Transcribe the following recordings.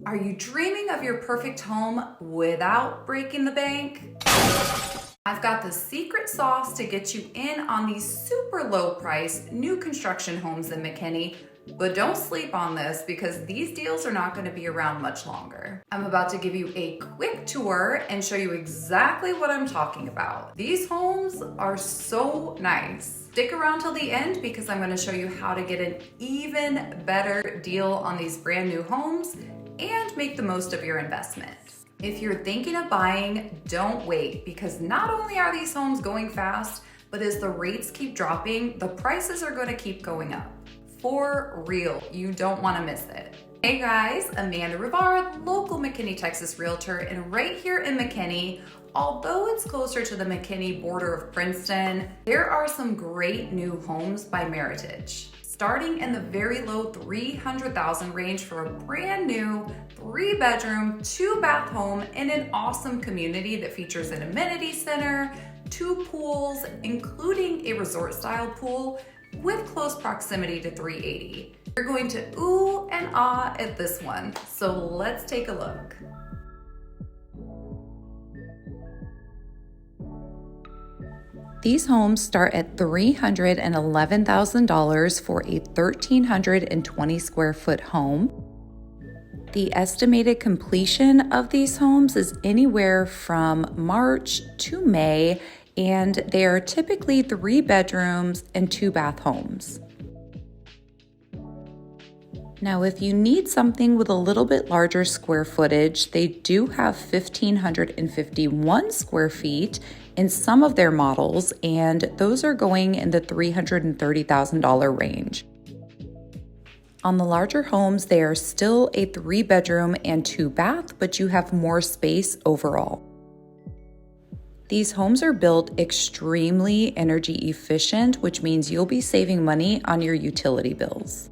Are you dreaming of your perfect home without breaking the bank? I've got the secret sauce to get you in on these super low price new construction homes in McKinney, but don't sleep on this because these deals are not going to be around much longer. I'm about to give you a quick tour and show you exactly what I'm talking about. These homes are so nice. Stick around till the end because I'm going to show you how to get an even better deal on these brand new homes and make the most of your investment. If you're thinking of buying, don't wait because not only are these homes going fast, but as the rates keep dropping, the prices are going to keep going up. For real, you don't want to miss it. Hey guys, Amanda Rivard, local McKinney, Texas realtor, and right here in McKinney, although it's closer to the McKinney border of Princeton, there are some great new homes by Meritage. Starting in the very low $300,000 range for a brand new 3-bedroom, 2-bath home in an awesome community that features an amenity center, 2 pools, including a resort-style pool with close proximity to 380. You're going to ooh and ah at this one, so let's take a look. These homes start at $311,000 for a 1,320 square foot home. The estimated completion of these homes is anywhere from March to May, and they are typically 3 bedrooms and 2-bath homes. Now, if you need something with a little bit larger square footage, they do have 1,551 square feet in some of their models, and those are going in the $330,000 range. On the larger homes, they are still a 3-bedroom and 2-bath, but you have more space overall. These homes are built extremely energy efficient, which means you'll be saving money on your utility bills.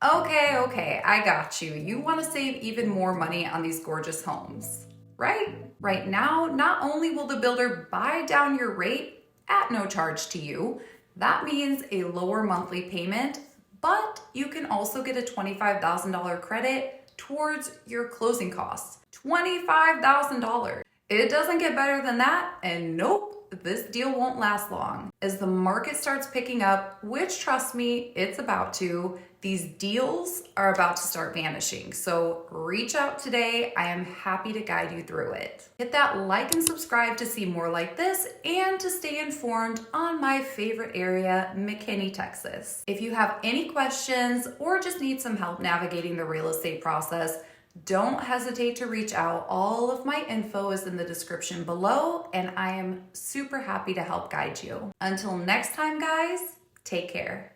Okay, I got you. You want to save even more money on these gorgeous homes, right? Right now, not only will the builder buy down your rate at no charge to you, that means a lower monthly payment, but you can also get a $25,000 credit towards your closing costs. $25,000. It doesn't get better than that, and nope, this deal won't last long. As the market starts picking up, which trust me, it's about to, these deals are about to start vanishing. So reach out today. I am happy to guide you through it. Hit that like and subscribe to see more like this and to stay informed on my favorite area, McKinney, Texas. If you have any questions or just need some help navigating the real estate process, don't hesitate to reach out. All of my info is in the description below, and I am super happy to help guide you. Until next time, guys, take care.